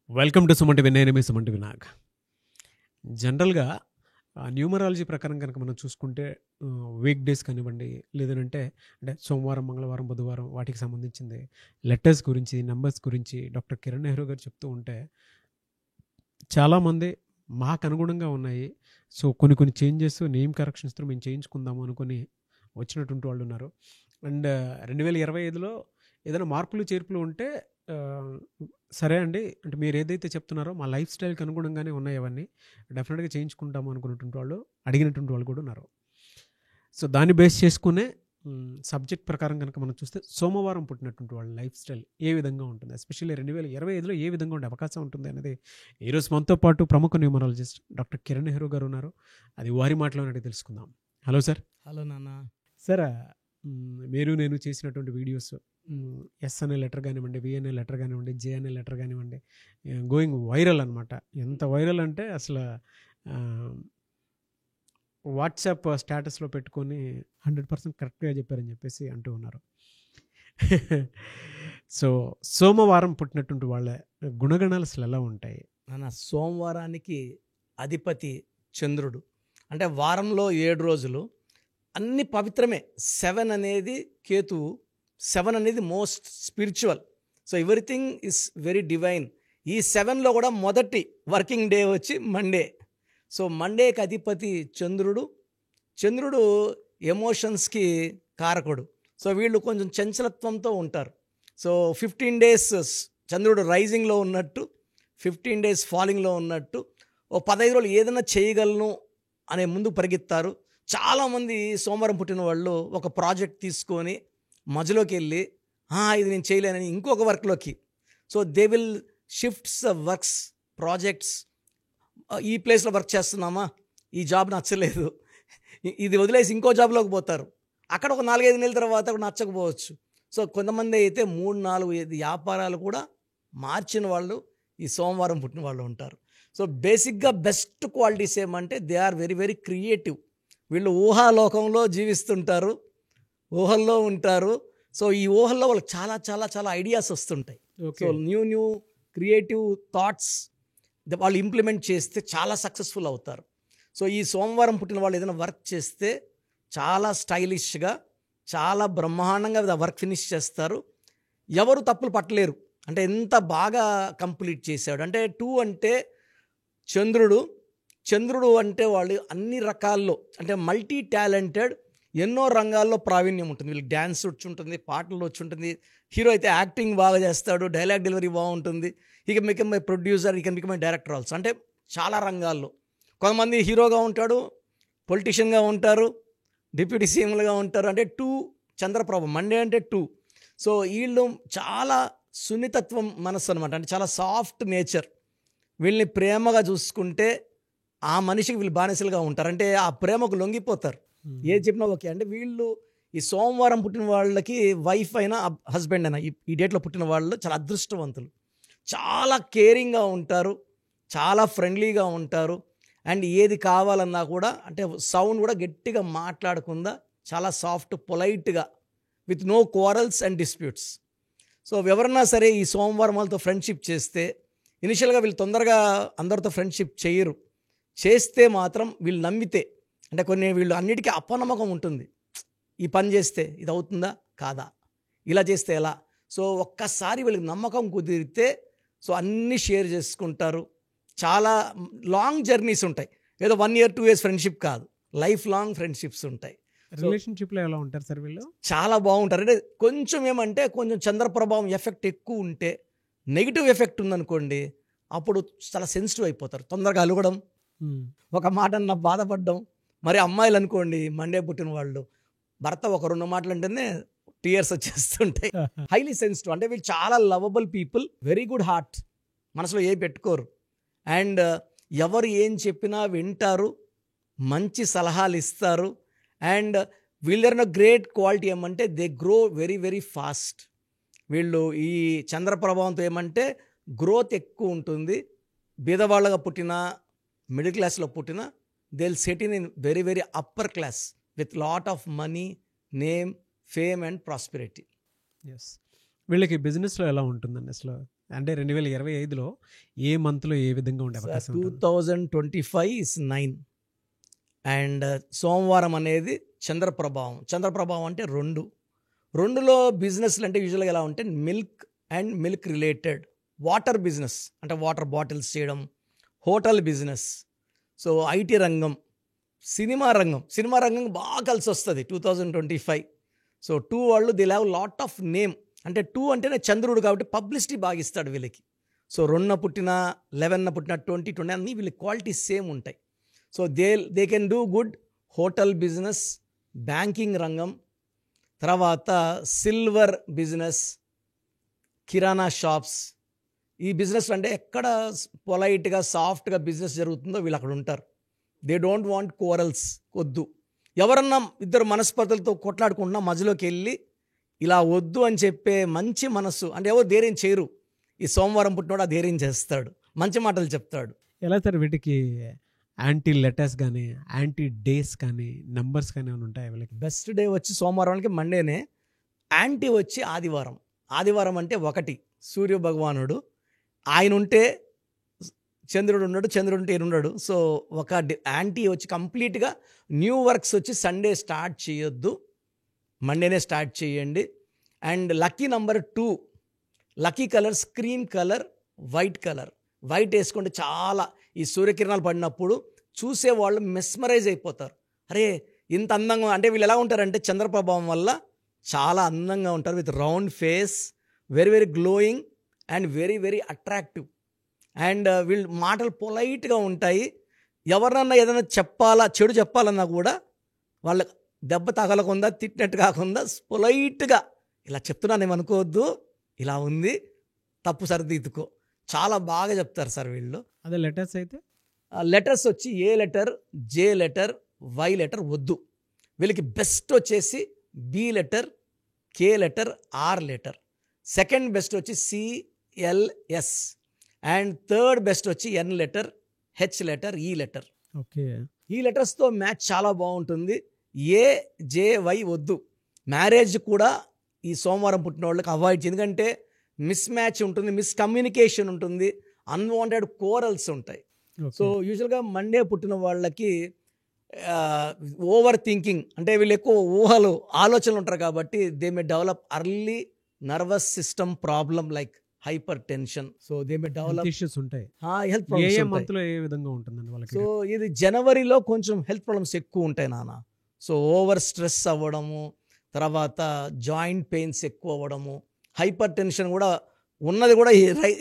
Welcome to Suman TV. నేను మీ Suman TV Nag. జనరల్గా numerology ప్రకారం కనుక మనం చూసుకుంటే వీక్ డేస్ కానివ్వండి, లేదంటే అంటే సోమవారం, మంగళవారం, బుధవారం వాటికి సంబంధించింది లెటర్స్ గురించి, నెంబర్స్ గురించి డాక్టర్ కిరణ్ నెహ్రూ గారు చెప్తూ ఉంటే చాలామంది మాకు అనుగుణంగా ఉన్నాయి, సో కొన్ని చేంజెస్ నేమ్ కరెక్షన్స్తో మేము చేయించుకుందాము అనుకొని వచ్చినటువంటి వాళ్ళు ఉన్నారు. అండ్ 2025లో ఏదైనా మార్పులు చేర్పులు ఉంటే సరే అండి, అంటే మీరు ఏదైతే చెప్తున్నారో మా లైఫ్ స్టైల్కి అనుగుణంగానే ఉన్నాయి, అవన్నీ డెఫినెట్గా చేయించుకుంటాము అనుకున్నటువంటి వాళ్ళు, అడిగినటువంటి వాళ్ళు కూడా ఉన్నారు. సో దాన్ని బేస్ చేసుకునే సబ్జెక్ట్ ప్రకారం కనుక మనం చూస్తే సోమవారం పుట్టినటువంటి వాళ్ళ లైఫ్ స్టైల్ ఏ విధంగా ఉంటుంది, ఎస్పెషల్లీ 2025లో ఏ విధంగా ఉండే అవకాశం ఉంటుంది అనేది ఈరోజు మనతో పాటు ప్రముఖ న్యూమరాలజిస్ట్ డాక్టర్ కిరణ్ నెహ్రూ గారు ఉన్నారు. అది వారి మాటలోనే అడిగి తెలుసుకుందాం. Hello sir. హలో నాన్న. సార్, మీరు నేను చేసినటువంటి వీడియోస్ ఎస్ అనే లెటర్ కానివ్వండి, వి అనే లెటర్ కానివ్వండి, జే అనే లెటర్ కానివ్వండి, గోయింగ్ వైరల్ అనమాట. ఎంత వైరల్ అంటే అసలు వాట్సాప్ స్టేటస్లో పెట్టుకొని 100% కరెక్ట్గా చెప్పారని చెప్పేసి అంటూ ఉన్నారు. సో సోమవారం పుట్టినటువంటి వాళ్ళ గుణగణాలు అసలు ఎలా ఉంటాయి నాన్న? సోమవారానికి అధిపతి చంద్రుడు. అంటే వారంలో 7 రోజులు అన్ని పవిత్రమే. 7 అనేది కేతువు, 7 అనేది most spiritual. So everything is very divine. ఈ 7లో కూడా మొదటి వర్కింగ్ డే వచ్చి మండే. సో మండేకి అధిపతి చంద్రుడు. చంద్రుడు ఎమోషన్స్కి కారకుడు. సో వీళ్ళు కొంచెం చంచలత్వంతో ఉంటారు. సో 15 డేస్ చంద్రుడు రైజింగ్లో ఉన్నట్టు, 15 డేస్ ఫాలింగ్లో ఉన్నట్టు, ఓ 15 రోజులు ఏదైనా చేయగలను అనే ముందు పరిగెత్తారు. చాలామంది సోమవారం పుట్టిన వాళ్ళు ఒక ప్రాజెక్ట్ తీసుకొని మధ్యలోకి వెళ్ళి ఇది నేను చేయలేనని ఇంకొక వర్క్లోకి, so they will shifts works, projects. ఈ ప్లేస్లో వర్క్ చేస్తున్నామా, ఈ జాబ్ నచ్చలేదు, ఇది వదిలేసి ఇంకో జాబ్లోకి పోతారు. అక్కడ ఒక 4-5 నెలల తర్వాత కూడా నచ్చకపోవచ్చు. సో కొంతమంది అయితే 3-4 వ్యాపారాలు కూడా మార్చిన వాళ్ళు ఈ సోమవారం పుట్టిన వాళ్ళు ఉంటారు. సో బేసిక్గా బెస్ట్ క్వాలిటీస్ ఏమంటే they are very very creative. వీళ్ళు ఊహాలోకంలో జీవిస్తుంటారు, ఊహల్లో ఉంటారు. సో ఈ ఊహల్లో వాళ్ళకి చాలా చాలా చాలా ఐడియాస్ వస్తుంటాయి. సో న్యూ క్రియేటివ్ థాట్స్ వాళ్ళు ఇంప్లిమెంట్ చేస్తే చాలా సక్సెస్ఫుల్ అవుతారు. సో ఈ సోమవారం పుట్టిన వాళ్ళు ఏదైనా వర్క్ చేస్తే చాలా స్టైలిష్గా, చాలా బ్రహ్మాండంగా వర్క్ ఫినిష్ చేస్తారు. ఎవరు తప్పులు పట్టలేరు. అంటే ఎంత బాగా కంప్లీట్ చేశాడు అంటే 2 అంటే చంద్రుడు అంటే వాళ్ళు అన్ని రకాల్లో, అంటే మల్టీ టాలెంటెడ్, ఎన్నో రంగాల్లో ప్రావీణ్యం ఉంటుంది. వీళ్ళకి డ్యాన్స్ వచ్చి ఉంటుంది, పాటలు వచ్చి ఉంటుంది. హీరో అయితే యాక్టింగ్ బాగా చేస్తాడు, డైలాగ్ డెలివరీ బాగుంటుంది. ఈ కెన్ బికమ్ మై ప్రొడ్యూసర్, ఈ can become my director also. అంటే చాలా రంగాల్లో. కొంతమంది హీరోగా ఉంటాడు, పొలిటీషియన్గా ఉంటారు, డిప్యూటీ సీఎంలుగా ఉంటారు. అంటే 2 చంద్రప్రభ, మండే అంటే 2. సో వీళ్ళు చాలా సున్నితత్వం మనస్సు అనమాట. అంటే చాలా సాఫ్ట్ నేచర్. వీళ్ళని ప్రేమగా చూసుకుంటే ఆ మనిషికి వీళ్ళు బానిసలుగా ఉంటారు. అంటే ఆ ప్రేమకు లొంగిపోతారు, ఏది చెప్పినా ఓకే. అంటే వీళ్ళు ఈ సోమవారం పుట్టిన వాళ్ళకి వైఫ్ అయినా హస్బెండ్ అయినా ఈ డేట్లో పుట్టిన వాళ్ళు చాలా అదృష్టవంతులు. చాలా కేరింగ్గా ఉంటారు, చాలా ఫ్రెండ్లీగా ఉంటారు. అండ్ ఏది కావాలన్నా కూడా, అంటే సౌండ్ కూడా గట్టిగా మాట్లాడకుండా చాలా సాఫ్ట్ పొలైట్గా, with no quarrels and disputes. So ఎవరన్నా సరే ఈ సోమవారం వాళ్ళతో ఫ్రెండ్షిప్ చేస్తే, ఇనిషియల్గా వీళ్ళు తొందరగా అందరితో ఫ్రెండ్షిప్ చేయరు. చేస్తే మాత్రం వీళ్ళు నమ్మితే, అంటే వీళ్ళు అన్నిటికీ అపనమ్మకం ఉంటుంది. ఈ పని చేస్తే ఇది అవుతుందా కాదా, ఇలా చేస్తే ఎలా. సో ఒక్కసారి వీళ్ళకి నమ్మకం కుదిరితే సో అన్నీ షేర్ చేసుకుంటారు. చాలా లాంగ్ జర్నీస్ ఉంటాయి. ఏదో 1 year 2 years ఫ్రెండ్షిప్ కాదు, లైఫ్ లాంగ్ ఫ్రెండ్షిప్స్ ఉంటాయి. రిలేషన్షిప్లో ఎలా ఉంటారు సార్ వీళ్ళు? చాలా బాగుంటారు. అంటే కొంచెం ఏమంటే కొంచెం చంద్రప్రభావం ఎఫెక్ట్ ఎక్కువ ఉంటే, నెగిటివ్ ఎఫెక్ట్ ఉందనుకోండి, అప్పుడు చాలా సెన్సిటివ్ అయిపోతారు. తొందరగా అలగడం, ఒక మాట అన్న బాధపడడం. మరి అమ్మాయిలు అనుకోండి, మండే పుట్టిన వాళ్ళు, భర్త ఒక 2 మాటలు అంటేనే టీయర్స్ వచ్చేస్తుంటాయి. Highly sensitive. అంటే వీళ్ళు చాలా lovable people, very good heart, మనసులో ఏ పెట్టుకోరు. అండ్ ఎవరు ఏం చెప్పినా వింటారు, మంచి సలహాలు ఇస్తారు. అండ్ వీళ్ళ గ్రేట్ క్వాలిటీ ఏమంటే they grow very very fast. వీళ్ళు ఈ చంద్రప్రభావంతో ఏమంటే గ్రోత్ ఎక్కువ ఉంటుంది. బీదవాళ్ళగా పుట్టినా, మిడిల్ క్లాస్లో పుట్టినా, they will set in very very upper class with lot of money, name, fame and prosperity. Yes. వీళ్ళకి బిజినెస్లో ఎలా ఉంటుందండి అసలు? అంటే 2025లో ఏ మంత్లో ఏ విధంగా ఉండే అవకాశం ఉంటుంది? 2025 ఇస్ 9 అండ్ సోమవారం అనేది చంద్రప్రభావం. చంద్రప్రభావం అంటే 2లో బిజినెస్లు అంటే యూజువల్గా ఎలా ఉంటే milk and milk related, water business అంటే వాటర్ బాటిల్స్ చేయడం, హోటల్ బిజినెస్, సో ఐటీ రంగం, సినిమా రంగం బాగా కలిసి వస్తుంది 2025. సో 2 వాళ్ళు the have lot of name. అంటే 2 అంటేనే చంద్రుడు కాబట్టి పబ్లిసిటీ బాగా ఇస్తాడు వీళ్ళకి. సో 2న పుట్టిన 11న పుట్టిన 20 అన్నీ వీళ్ళకి క్వాలిటీ సేమ్ ఉంటాయి. So they can do good hotel business, banking రంగం, తర్వాత సిల్వర్ బిజినెస్, కిరాణా షాప్స్. ఈ బిజినెస్ అంటే ఎక్కడ పొలైట్గా సాఫ్ట్గా బిజినెస్ జరుగుతుందో వీళ్ళు అక్కడ ఉంటారు. దే డోంట్ వాంట్ కోరల్స్, వద్దు. ఎవరన్నా ఇద్దరు మనస్పర్ధలతో కొట్లాడుకుంటున్నా మధ్యలోకి వెళ్ళి ఇలా వద్దు అని చెప్పే మంచి మనస్సు అంటే ఎవరు ధైర్యం చేయరు. ఈ సోమవారం పుట్టినోడు ఆ ధైర్యం చేస్తాడు, మంచి మాటలు చెప్తాడు. ఎలా సార్ వీటికి యాంటీ లెటర్స్ కానీ యాంటీ డేస్ కానీ నంబర్స్ కానీ ఏమైనా ఉంటాయి వీళ్ళకి? బెస్ట్ డే వచ్చి సోమవారానికి మండేనే, యాంటీ వచ్చి ఆదివారం. ఆదివారం అంటే 1 సూర్య భగవానుడు, ఆయన ఉంటే చంద్రుడు ఉన్నాడు, చంద్రుడు ఉంటే ఈయన ఉన్నాడు. సో ఒక యాంటీ వచ్చి కంప్లీట్గా న్యూ వర్క్స్ వచ్చి సండే స్టార్ట్ చేయొద్దు, మండేనే స్టార్ట్ చేయండి. And lucky number 2, lucky colours cream colour, white colour. White వేసుకుంటే చాలా ఈ సూర్యకిరణాలు పడినప్పుడు చూసేవాళ్ళు మెస్మరైజ్ అయిపోతారు. అరే ఇంత అందంగా, అంటే వీళ్ళు ఎలా ఉంటారంటే చంద్రప్రభావం వల్ల చాలా అందంగా ఉంటారు, with round face, very very glowing and very very attractive. And వీళ్ళు మాటలు పొలైట్గా ఉంటాయి. ఎవరినన్నా ఏదైనా చెడు చెప్పాలన్నా కూడా వాళ్ళ దెబ్బ తగలకుండా, తిట్టినట్టు కాకుండా పొలైట్గా ఇలా చెప్తున్నాను ఏమనుకోవద్దు, ఇలా ఉంది, తప్పు సరిదిద్దుకో, చాలా బాగా చెప్తారు సార్ వీళ్ళు. అదే లెటర్స్ అయితే లెటర్స్ వచ్చి A letter, J letter, Y letter వద్దు. వీళ్ళకి బెస్ట్ వచ్చేసి B letter, K letter, R letter. Second best వచ్చి సిఎల్ఎస్. అండ్ థర్డ్ బెస్ట్ వచ్చి N letter, H letter, E letter. Okay, ఈ లెటర్స్తో మ్యాచ్ చాలా బాగుంటుంది. ఏ, జే, వై వద్దు. మ్యారేజ్ కూడా ఈ సోమవారం పుట్టిన వాళ్ళకి అవాయిడ్ చేయండి, ఎందుకంటే మిస్ మ్యాచ్ ఉంటుంది, మిస్కమ్యూనికేషన్ ఉంటుంది, అన్వాంటెడ్ కోరల్స్ ఉంటాయి. సో యూజువల్గా మండే పుట్టిన వాళ్ళకి ఓవర్ థింకింగ్ అంటే వీళ్ళు ఎక్కువ ఆలోచనలు ఉంటారు కాబట్టి they may develop early nervous system problem like hyper tension. So they may develop issues ఉంటాయి. హెల్త్ ఏ ప్రాబ్లమ్స్. మంత్లో ఏ విధంగా ఉంటుందండి వాళ్ళకి? సో ఇది జనవరిలో కొంచెం హెల్త్ ప్రాబ్లమ్స్ ఎక్కువ ఉంటాయి నాన్న. సో ఓవర్ స్ట్రెస్ అవ్వడము, తర్వాత జాయింట్ పెయిన్స్ ఎక్కువ అవ్వడము, హైపర్ టెన్షన్ కూడా ఉన్నది కూడా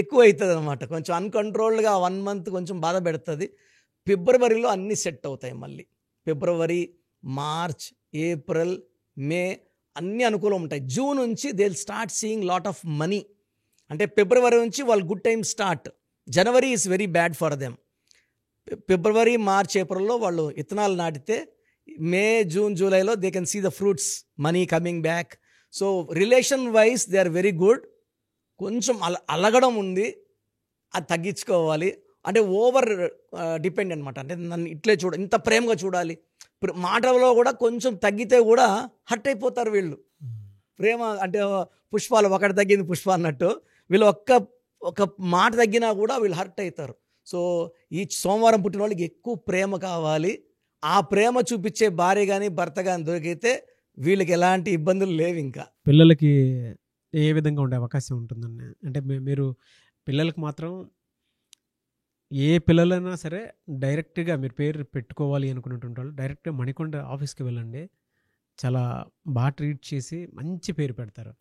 ఎక్కువ అవుతుంది అనమాట. కొంచెం అన్కంట్రోల్డ్గా 1 మంత్ కొంచెం బాధ పెడుతుంది. ఫిబ్రవరిలో అన్నీ సెట్ అవుతాయి మళ్ళీ. ఫిబ్రవరి, మార్చ్, ఏప్రిల్, మే అన్నీ అనుకూలం ఉంటాయి. జూన్ నుంచి they will start seeing lot of money. అంటే ఫిబ్రవరి నుంచి వాళ్ళు good time start. January is very bad for them. ఫిబ్రవరి, మార్చ్, ఏప్రిల్లో వాళ్ళు విత్తనాలు నాటితే మే, జూన్, జూలైలో they can see the fruits, money coming back. So relation wise they are very good. కొంచెం అలగడం ఉంది, అది తగ్గించుకోవాలి. అంటే ఓవర్ డిపెండ్ అనమాట. అంటే నన్ను ఇట్లే ఇంత ప్రేమగా చూడాలి, మాటలో కూడా కొంచెం తగ్గితే కూడా హర్ట్ అయిపోతారు వీళ్ళు. ప్రేమ అంటే పుష్పాలు ఒకటి తగ్గింది పుష్ప అన్నట్టు, వీళ్ళు ఒక మాట తగ్గినా కూడా వీళ్ళు హర్ట్ అవుతారు. సో ఈ సోమవారం పుట్టిన వాళ్ళకి ఎక్కువ ప్రేమ కావాలి. ఆ ప్రేమ చూపించే భార్య కానీ భర్త కానీ దొరికితే వీళ్ళకి ఎలాంటి ఇబ్బందులు లేవు. ఇంకా పిల్లలకి ఏ విధంగా ఉండే అవకాశం ఉంటుందండి? అంటే మీరు పిల్లలకి మాత్రం ఏ పిల్లలైనా సరే డైరెక్ట్గా మీరు పేరు పెట్టుకోవాలి అనుకున్నటువంటి వాళ్ళు డైరెక్ట్గా మణికొండ ఆఫీస్కి వెళ్ళండి, చాలా బాగా ట్రీట్ చేసి మంచి పేరు పెడతారు.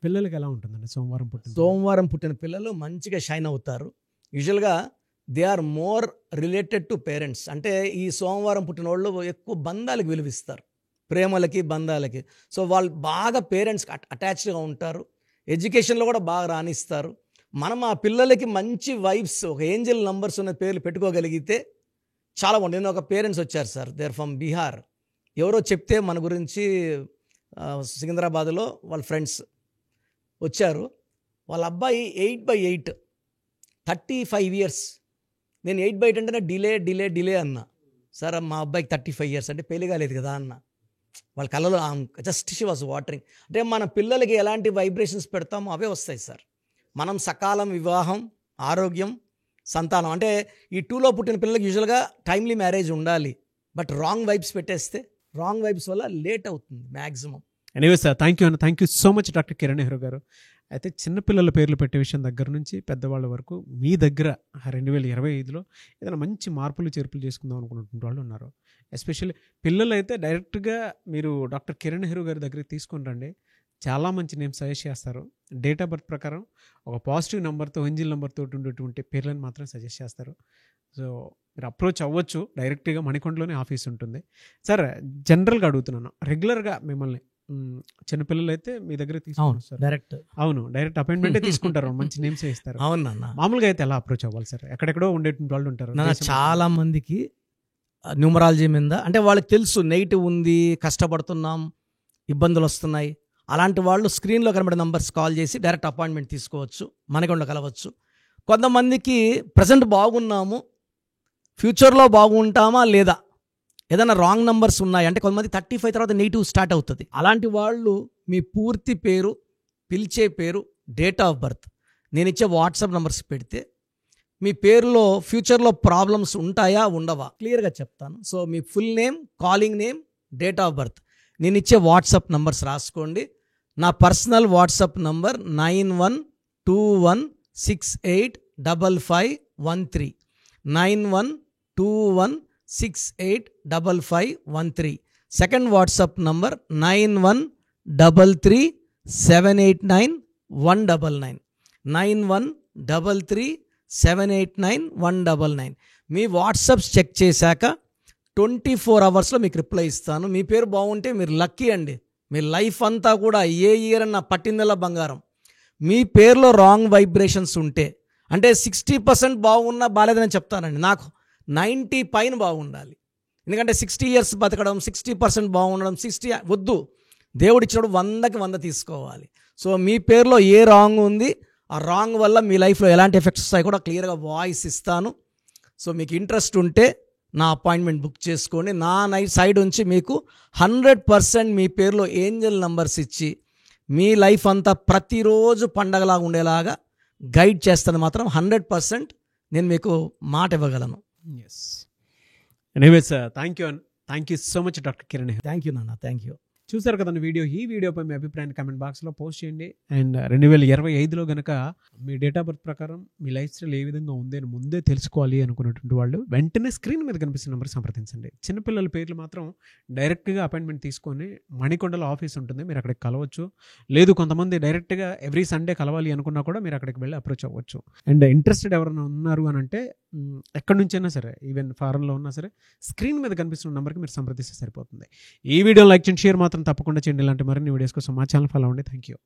పిల్లలకి ఎలా ఉంటుందండి సోమవారం పుట్టిన పిల్లలు మంచిగా షైన్ అవుతారు. యూజువల్గా they are more related to parents. అంటే ఈ సోమవారం పుట్టిన వాళ్ళు ఎక్కువ బంధాలకు విలువిస్తారు, ప్రేమలకి, బంధాలకి. సో వాళ్ళు బాగా పేరెంట్స్కి అటాచ్డ్గా ఉంటారు, ఎడ్యుకేషన్లో కూడా బాగా రాణిస్తారు. మనం ఆ పిల్లలకి మంచి వైబ్స్, ఒక ఏంజల్ నంబర్స్ ఉన్న పేర్లు పెట్టుకోగలిగితే చాలా బాగుంటుంది. నేను ఒక పేరెంట్స్ వచ్చారు sir, they are from Bihar. ఎవరో చెప్తే మన గురించి సికింద్రాబాద్లో వాళ్ళ ఫ్రెండ్స్ వచ్చారు. వాళ్ళ అబ్బాయి 8/8 35 years. నేను 8/8 అంటేనే డిలే అన్నా. సార్ మా అబ్బాయికి 35 years అంటే పెళ్లి కాలేదు కదా అన్న. వాళ్ళ కళ్ళలో జస్ట్ షీ వాజ్ వాటరింగ్. అంటే మన పిల్లలకి ఎలాంటి వైబ్రేషన్స్ పెడతామో అవే వస్తాయి సార్. మనం సకాలం వివాహం, ఆరోగ్యం, సంతానం, అంటే ఈ 2లో పుట్టిన పిల్లలకి యూజువల్గా టైమ్లీ మ్యారేజ్ ఉండాలి. బట్ రాంగ్ వైబ్స్ పెట్టేస్తే రాంగ్ వైబ్స్ వల్ల లేట్ అవుతుంది maximum. Anyway sir, thank you అన్న, thank you so much doctor Kiran Nehru గారు. అయితే చిన్నపిల్లల పేర్లు పెట్టే విషయం దగ్గర నుంచి పెద్దవాళ్ళ వరకు మీ దగ్గర 2025లో ఏదైనా మంచి మార్పులు చేర్పులు చేసుకుందాం అనుకున్నటువంటి వాళ్ళు ఉన్నారు. ఎస్పెషల్లీ పిల్లలు అయితే డైరెక్ట్గా మీరు డాక్టర్ కిరణ్ నెహ్రూ గారి దగ్గరికి తీసుకొని రండి. చాలా మంచి నేమ్ సజెస్ట్ చేస్తారు. డేట్ ఆఫ్ బర్త్ ప్రకారం ఒక పాజిటివ్ నెంబర్తో, ఎంజిల్ నెంబర్తో ఉండేటువంటి పేర్లను మాత్రం సజెస్ట్ చేస్తారు. సో మీరు అప్రోచ్ అవ్వచ్చు. డైరెక్ట్గా మణికొండలోనే ఆఫీస్ ఉంటుంది. సార్, జనరల్గా అడుగుతున్నాను, రెగ్యులర్గా మిమ్మల్ని చిన్నపిల్లలు అయితే మీ దగ్గర తీసుకుంటారు సార్? డైరెక్ట్ అపాయింట్మెంటే తీసుకుంటారు, మంచి నేమ్స్ ఇస్తారు. అవునన్నా. మామూలుగా అయితే ఎలా అప్రోచ్ అవ్వాలి సార్? ఎక్కడెక్కడో ఉండేటువంటి వాళ్ళు ఉంటారు. చాలా మందికి న్యూమరాలజీ మీద అంటే వాళ్ళకి తెలుసు నెగిటివ్ ఉంది, కష్టపడుతున్నాం, ఇబ్బందులు వస్తున్నాయి. అలాంటి వాళ్ళు స్క్రీన్లో కనబడే నంబర్స్ కాల్ చేసి డైరెక్ట్ అపాయింట్మెంట్ తీసుకోవచ్చు, మనకొండ కలవచ్చు. కొంతమందికి ప్రజెంట్ బాగున్నాము, ఫ్యూచర్లో బాగుంటామా లేదా, ఏదైనా రాంగ్ నంబర్స్ ఉన్నాయి అంటే కొంతమంది 35 తర్వాత నెగిటివ్ స్టార్ట్ అవుతుంది. అలాంటి వాళ్ళు మీ పూర్తి పేరు, పిలిచే పేరు, డేట్ ఆఫ్ బర్త్, నేను ఇచ్చే వాట్సాప్ నంబర్స్ పెడితే మీ పేరులో ఫ్యూచర్లో ప్రాబ్లమ్స్ ఉంటాయా ఉండవా క్లియర్గా చెప్తాను. So me full name, calling name, date of birth, నేను ఇచ్చే వాట్సాప్ నంబర్స్ రాసుకోండి. నా personal WhatsApp number 9121685513 9121685513. Second WhatsApp number 9133789199 9133789199. మీ వాట్సాప్స్ చెక్ చేశాక 24 అవర్స్లో మీకు రిప్లై ఇస్తాను. మీ పేరు బాగుంటే మీరు లక్కీ అండి. మీ లైఫ్ అంతా కూడా ఏ ఇయర్ అన్న పట్టిందల్లా బంగారం. మీ పేరులో రాంగ్ వైబ్రేషన్స్ ఉంటే, అంటే 60% బాగున్నా బాగాలేదని చెప్తానండి. నాకు 90 పైన బాగుండాలి. ఎందుకంటే 60 years బతకడం, 60% బాగుండడం, 60 వద్దు. దేవుడిచ్చినప్పుడు 100కి 100 తీసుకోవాలి. సో మీ పేరులో ఏ రాంగ్ ఉంది, ఆ రాంగ్ వల్ల మీ లైఫ్లో ఎలాంటి ఎఫెక్ట్స్ వస్తాయి కూడా క్లియర్గా వాయిస్ ఇస్తాను. సో మీకు ఇంట్రెస్ట్ ఉంటే నా అపాయింట్మెంట్ బుక్ చేసుకోండి. నా సైడ్ నుంచి మీకు 100% మీ పేరులో ఏంజల్ నంబర్స్ ఇచ్చి మీ లైఫ్ అంతా ప్రతిరోజు పండగలాగా ఉండేలాగా గైడ్ చేస్తాను. మాత్రం 100% నేను మీకు మాట ఇవ్వగలను. Yes. Anyways, thank you so much doctor Kiran. Thank you నాన్న, థ్యాంక్ యూ. చూసారు కదండి వీడియో. ఈ వీడియోపై మీ అభిప్రాయాన్ని కామెంట్ బాక్స్లో పోస్ట్ చేయండి. అండ్ 2025లో కనుక మీ డేట్ ఆఫ్ బర్త్ ప్రకారం మీ లైఫ్ స్టైల్ ఏ విధంగా ఉంది అని ముందే తెలుసుకోవాలి అనుకున్నటువంటి వాళ్ళు వెంటనే స్క్రీన్ మీద కనిపిస్తున్న నెంబర్ సంప్రదించండి. చిన్నపిల్లల పేర్లు మాత్రం డైరెక్ట్గా అపాయింట్మెంట్ తీసుకొని మణికొండలో ఆఫీస్ ఉంటుంది, మీరు అక్కడికి కలవచ్చు. లేదు కొంతమంది డైరెక్ట్గా ఎవ్రీ సండే కలవాలి అనుకున్నా కూడా మీరు అక్కడికి వెళ్ళి అప్రోచ్ అవ్వచ్చు. అండ్ ఇంట్రెస్టెడ్ ఎవరైనా ఉన్నారు అని అంటే ఎక్కడి నుంచైనా సరే, ఈవెన్ ఫారెన్లో ఉన్నా సరే, స్క్రీన్ మీద కనిపిస్తున్న నెంబర్కి మీరు సంప్రదిస్తే సరిపోతుంది. ఈ వీడియో లైక్ చేయండి, షేర్ మాత్రం తప్పకుండా చేయండి. ఇలాంటి మరిన్ని వీడియోస్ కోసం మా ఛానల్ ఫాలో అవ్వండి. Thank you.